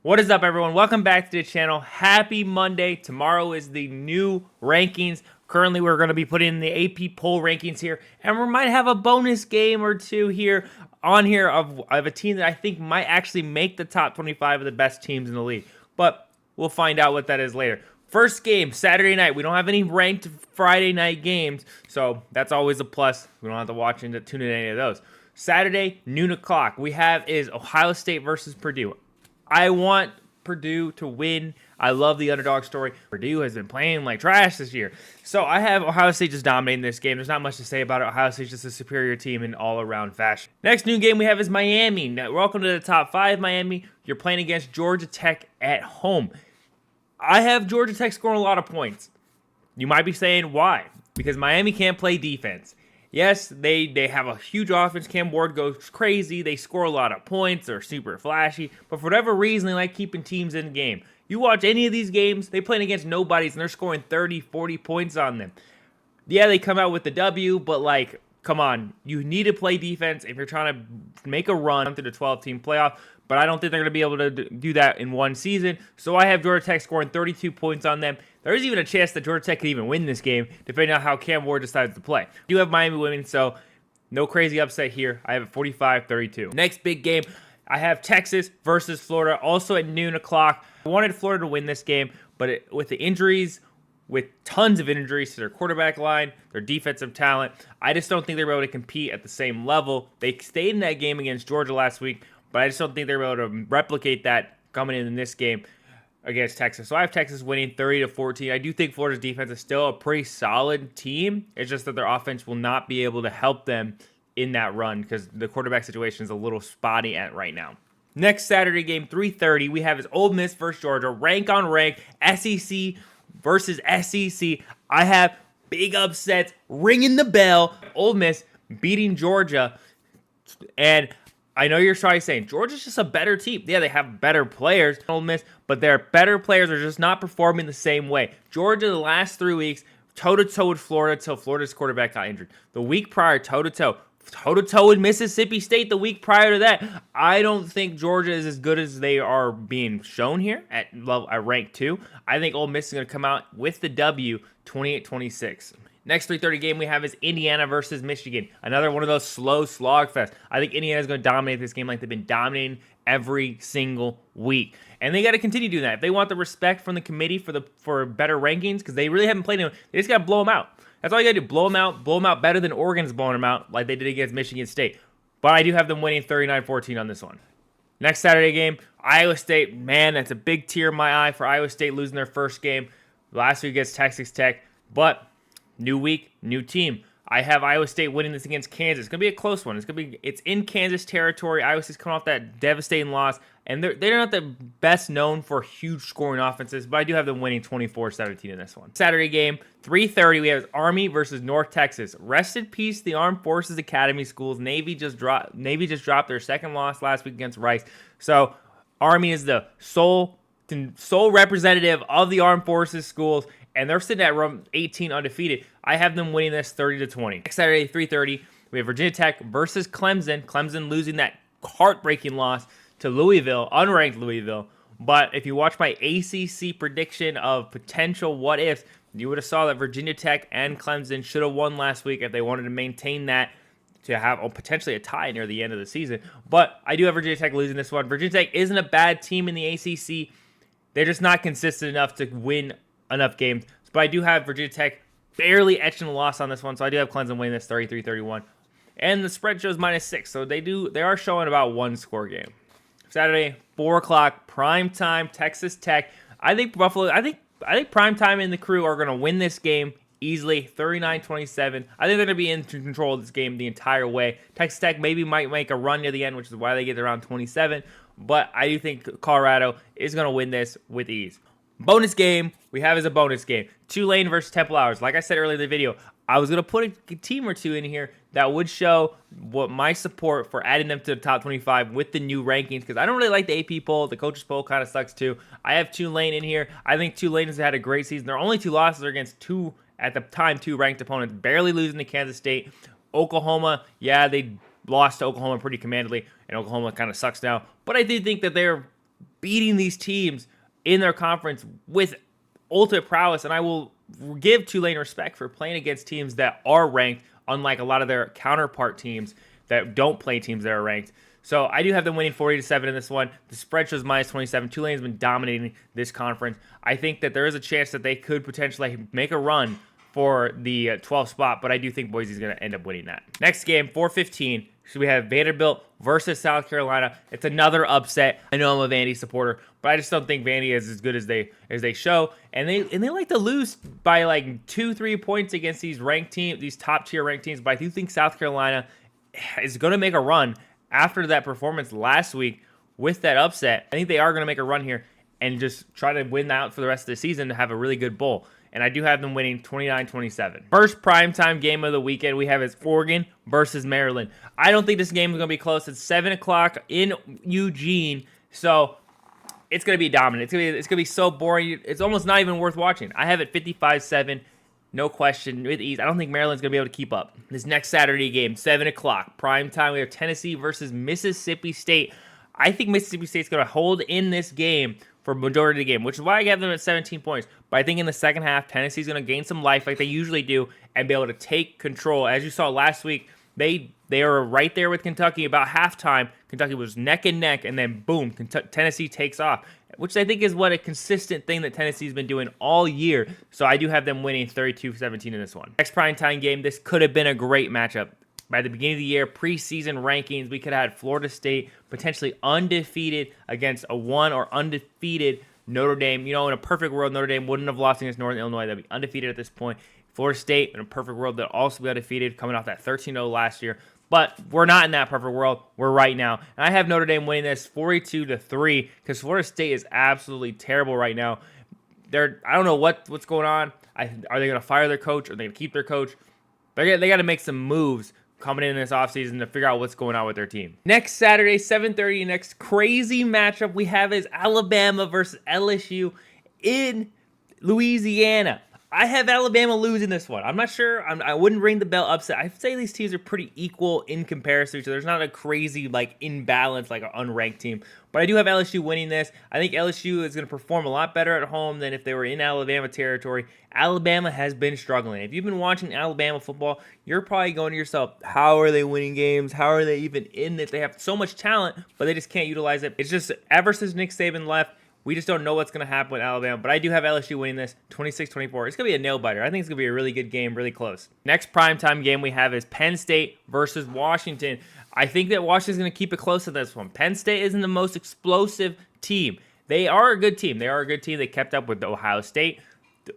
What is up, everyone? Welcome back to the channel. Happy Monday. Tomorrow is the new rankings. Currently, we're going to be putting in the AP poll rankings here, and we might have a bonus game or two here of a team that I think might actually make the top 25 of the best teams in the league. But we'll find out what that is later. First game, Saturday night. We don't have any ranked Friday night games, so that's always a plus. We don't have to tune in any of those. Saturday, noon o'clock. We have is Ohio State versus Purdue. I want Purdue to win. I love the underdog story. Purdue has been playing like trash this year. So I have Ohio State just dominating this game. There's not much to say about it. Ohio State's just a superior team in all-around fashion. Next new game we have is Miami. Now, welcome to the top 5, Miami. You're playing against Georgia Tech at home. I have Georgia Tech scoring a lot of points. You might be saying, why? Because Miami can't play defense. Yes, they have a huge offense. Cam Ward goes crazy. They score a lot of points. They're super flashy. But for whatever reason, they like keeping teams in the game. You watch any of these games, they playing against nobodies, and they're scoring 30, 40 points on them. Yeah, they come out with the W, but like, come on. You need to play defense if you're trying to make a run through the 12-team playoff. But I don't think they're going to be able to do that in one season. So I have Georgia Tech scoring 32 points on them. There's even a chance that Georgia Tech could even win this game, depending on how Cam Ward decides to play. I do have Miami winning, so no crazy upset here. I have it 45-32. Next big game, I have Texas versus Florida, also at noon o'clock. I wanted Florida to win this game, but with the injuries, with tons of injuries to their quarterback line, their defensive talent, I just don't think they're able to compete at the same level. They stayed in that game against Georgia last week, but I just don't think they're able to replicate that coming in this game against Texas. So I have Texas winning 30-14. I do think Florida's defense is still a pretty solid team. It's just that their offense will not be able to help them in that run because the quarterback situation is a little spotty at right now. Next Saturday game, 3:30, we have is Ole Miss versus Georgia. Rank on rank, SEC versus SEC. I have big upsets ringing the bell. Ole Miss beating Georgia, and I know you're probably saying Georgia's just a better team. Yeah, they have better players than Ole Miss, but their better players are just not performing the same way. Georgia, the last 3 weeks, toe-to-toe with Florida until Florida's quarterback got injured. The week prior, toe-to-toe with Mississippi State the week prior to that. I don't think Georgia is as good as they are being shown here at rank 2. I think Ole Miss is going to come out with the W, 28-26. Next 3:30 game we have is Indiana versus Michigan. Another one of those slow slog fests. I think Indiana's going to dominate this game like they've been dominating every single week. And they got to continue doing that. If they want the respect from the committee for better rankings, because they really haven't played them, they just got to blow them out. That's all you got to do. Blow them out better than Oregon's blowing them out like they did against Michigan State. But I do have them winning 39-14 on this one. Next Saturday game, Iowa State. Man, that's a big tear in my eye for Iowa State losing their first game last week against Texas Tech. But new week, new team. I have Iowa State winning this against Kansas. It's gonna be a close one. It's in Kansas territory. Iowa State's coming off that devastating loss, and they're not the best known for huge scoring offenses, but I do have them winning 24-17 in this one. Saturday game, 3:30. We have Army versus North Texas. Rest in peace, the Armed Forces Academy schools. Navy just dropped their second loss last week against Rice. So Army is the sole representative of the Armed Forces schools, and they're sitting at round 18 undefeated. I have them winning this 30-20. Next Saturday, 3:30, we have Virginia Tech versus Clemson. Clemson losing that heartbreaking loss to Louisville, unranked Louisville. But if you watch my ACC prediction of potential what-ifs, you would have saw that Virginia Tech and Clemson should have won last week if they wanted to maintain that to have potentially a tie near the end of the season. But I do have Virginia Tech losing this one. Virginia Tech isn't a bad team in the ACC. They're just not consistent enough to win enough games. But I do have Virginia Tech barely etching a loss on this one, so I do have Clemson winning this 33-31. And the spread shows -6, so they are showing about one score game. Saturday, 4 o'clock, prime time, Texas Tech. I think prime time and the crew are going to win this game easily, 39-27. I think they're going to be in control of this game the entire way. Texas Tech might make a run near the end, which is why they get around 27. But I do think Colorado is going to win this with ease. Bonus game we have is a bonus game. Tulane versus Temple Owls. Like I said earlier in the video, I was going to put a team or two in here that would show what my support for adding them to the top 25 with the new rankings, because I don't really like the AP poll. The coaches poll kind of sucks too. I have Tulane in here. I think Tulane has had a great season. Their only 2 losses are against two ranked opponents, barely losing to Kansas State. Oklahoma, yeah, they lost to Oklahoma pretty commandedly, and Oklahoma kind of sucks now. But I do think that they're beating these teams in their conference with ultimate prowess, and I will give Tulane respect for playing against teams that are ranked, unlike a lot of their counterpart teams that don't play teams that are ranked. So I do have them winning 40-7 in this one. The spread shows -27. Tulane has been dominating this conference. I think that there is a chance that they could potentially make a run for the 12th spot, but I do think Boise is going to end up winning that. Next game, 4:15. So we have Vanderbilt versus South Carolina. It's another upset. I know I'm a Vandy supporter, but I just don't think Vandy is as good as they show. And they like to lose by like 2-3 points against these ranked teams, these top tier ranked teams. But I do think South Carolina is going to make a run after that performance last week with that upset. I think they are going to make a run here and just try to win out for the rest of the season to have a really good bowl. And I do have them winning 29-27. First primetime game of the weekend we have is Oregon versus Maryland. I don't think this game is going to be close. It's 7 o'clock in Eugene, so it's going to be dominant. It's going to be so boring. It's almost not even worth watching. I have it 55-7, no question, with ease. I don't think Maryland's going to be able to keep up. This next Saturday game, 7 o'clock, primetime, we have Tennessee versus Mississippi State. I think Mississippi State's going to hold in this game for majority of the game, which is why I have them at 17 points. But I think in the second half, Tennessee's going to gain some life like they usually do and be able to take control. As you saw last week, they were right there with Kentucky about halftime. Kentucky was neck and neck, and then boom, Tennessee takes off, which I think is what a consistent thing that Tennessee's been doing all year. So I do have them winning 32-17 in this one. Next primetime game, this could have been a great matchup. By the beginning of the year, preseason rankings, we could have had Florida State potentially undefeated against a 1 or undefeated Notre Dame. You know, in a perfect world, Notre Dame wouldn't have lost against Northern Illinois. They'd be undefeated at this point. Florida State, in a perfect world, they'll also be undefeated, coming off that 13-0 last year. But we're not in that perfect world. We're right now. And I have Notre Dame winning this 42-3 because Florida State is absolutely terrible right now. I don't know what's going on. Are they going to fire their coach? Are they going to keep their coach? They got to make some moves coming in this offseason to figure out what's going on with their team. Next Saturday, 7:30, next crazy matchup we have is Alabama versus LSU in Louisiana. I have Alabama losing this one. I'm not sure. I wouldn't ring the bell upset. I'd say these teams are pretty equal in comparison to each other. There's not a crazy imbalance like an unranked team. But I do have LSU winning this. I think LSU is going to perform a lot better at home than if they were in Alabama territory. Alabama has been struggling. If you've been watching Alabama football, you're probably going to yourself, how are they winning games? How are they even in it? They have so much talent, but they just can't utilize it. It's just ever since Nick Saban left, we just don't know what's going to happen with Alabama, but I do have LSU winning this 26-24. It's going to be a nail-biter. I think it's going to be a really good game, really close. Next primetime game we have is Penn State versus Washington. I think that Washington's going to keep it close to this one. Penn State isn't the most explosive team. They are a good team. They kept up with Ohio State.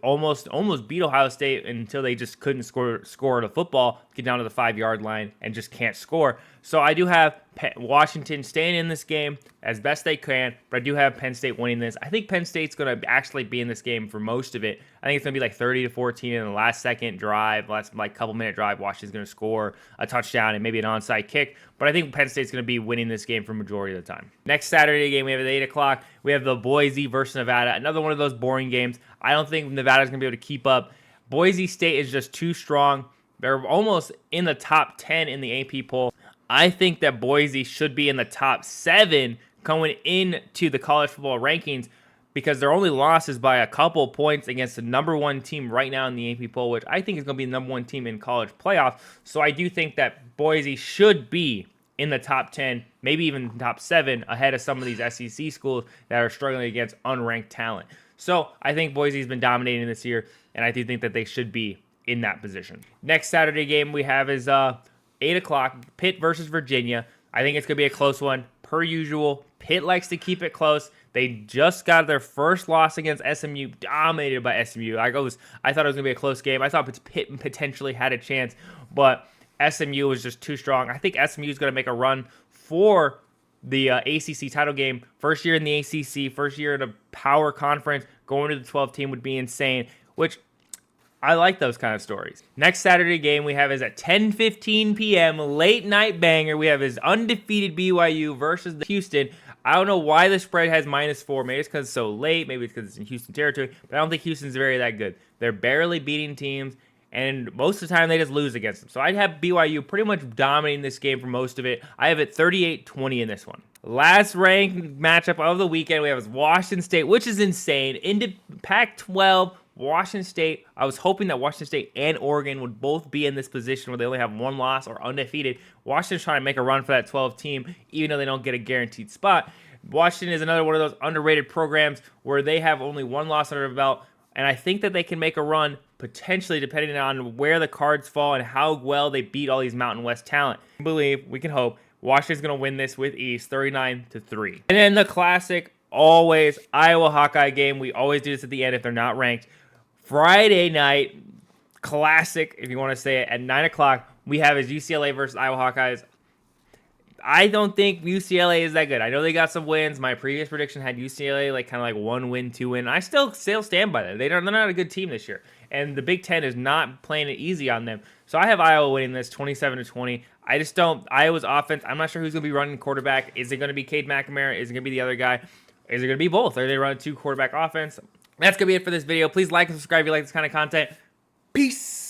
Almost beat Ohio State until they just couldn't score the football, get down to the 5-yard line, and just can't score. So I do have Washington staying in this game as best they can, but I do have Penn State winning this. I think Penn State's going to actually be in this game for most of it. I think it's going to be like 30-14 in the last second drive, last couple-minute drive. Washington's going to score a touchdown and maybe an onside kick, but I think Penn State's going to be winning this game for majority of the time. Next Saturday game, we have at 8 o'clock. We have the Boise versus Nevada, another one of those boring games. I don't think Nevada's going to be able to keep up. Boise State is just too strong. They're almost in the top 10 in the AP poll. I think that Boise should be in the top 7 going into the college football rankings because their only loss is by a couple points against the number 1 team right now in the AP poll, which I think is going to be the number 1 team in college playoffs. So I do think that Boise should be in the top 10, maybe even top 7, ahead of some of these SEC schools that are struggling against unranked talent. So I think Boise's been dominating this year, and I do think that they should be in that position. Next Saturday game we have is 8 o'clock, Pitt versus Virginia. I think it's going to be a close one. Per usual, Pitt likes to keep it close. They just got their first loss against SMU, dominated by SMU. I thought it was going to be a close game. I thought Pitt potentially had a chance, but SMU was just too strong. I think SMU is going to make a run for the ACC title game. First year in the ACC, first year in a power conference, going to the 12 team would be insane, which I like those kind of stories. Next Saturday game we have is at 10:15 p.m., late night banger. We have is undefeated BYU versus Houston. I don't know why the spread has -4. Maybe it's because it's so late. Maybe it's because it's in Houston territory. But I don't think Houston's very that good. They're barely beating teams, and most of the time they just lose against them. So I'd have BYU pretty much dominating this game for most of it. I have it 38-20 in this one. Last ranked matchup of the weekend, we have Washington State, which is insane. In Pac-12, Washington State, I was hoping that Washington State and Oregon would both be in this position where they only have one loss or undefeated. Washington's trying to make a run for that 12 team, even though they don't get a guaranteed spot. Washington is another one of those underrated programs where they have only one loss under their belt, and I think that they can make a run, potentially, depending on where the cards fall and how well they beat all these Mountain West talent. We believe, we can hope, Washington's going to win this with ease, 39-3. And then the classic, always, Iowa Hawkeye game. We always do this at the end if they're not ranked. Friday night, classic, if you want to say it, at 9 o'clock, we have is UCLA versus Iowa Hawkeyes. I don't think UCLA is that good. I know they got some wins. My previous prediction had UCLA kind of 1 win, 2 win. I still stand by that. They're not a good team this year. And the Big Ten is not playing it easy on them. So I have Iowa winning this 27-20. I just don't. Iowa's offense, I'm not sure who's going to be running quarterback. Is it going to be Cade McNamara? Is it going to be the other guy? Is it going to be both? Are they running 2 quarterback offense? That's going to be it for this video. Please like and subscribe if you like this kind of content. Peace.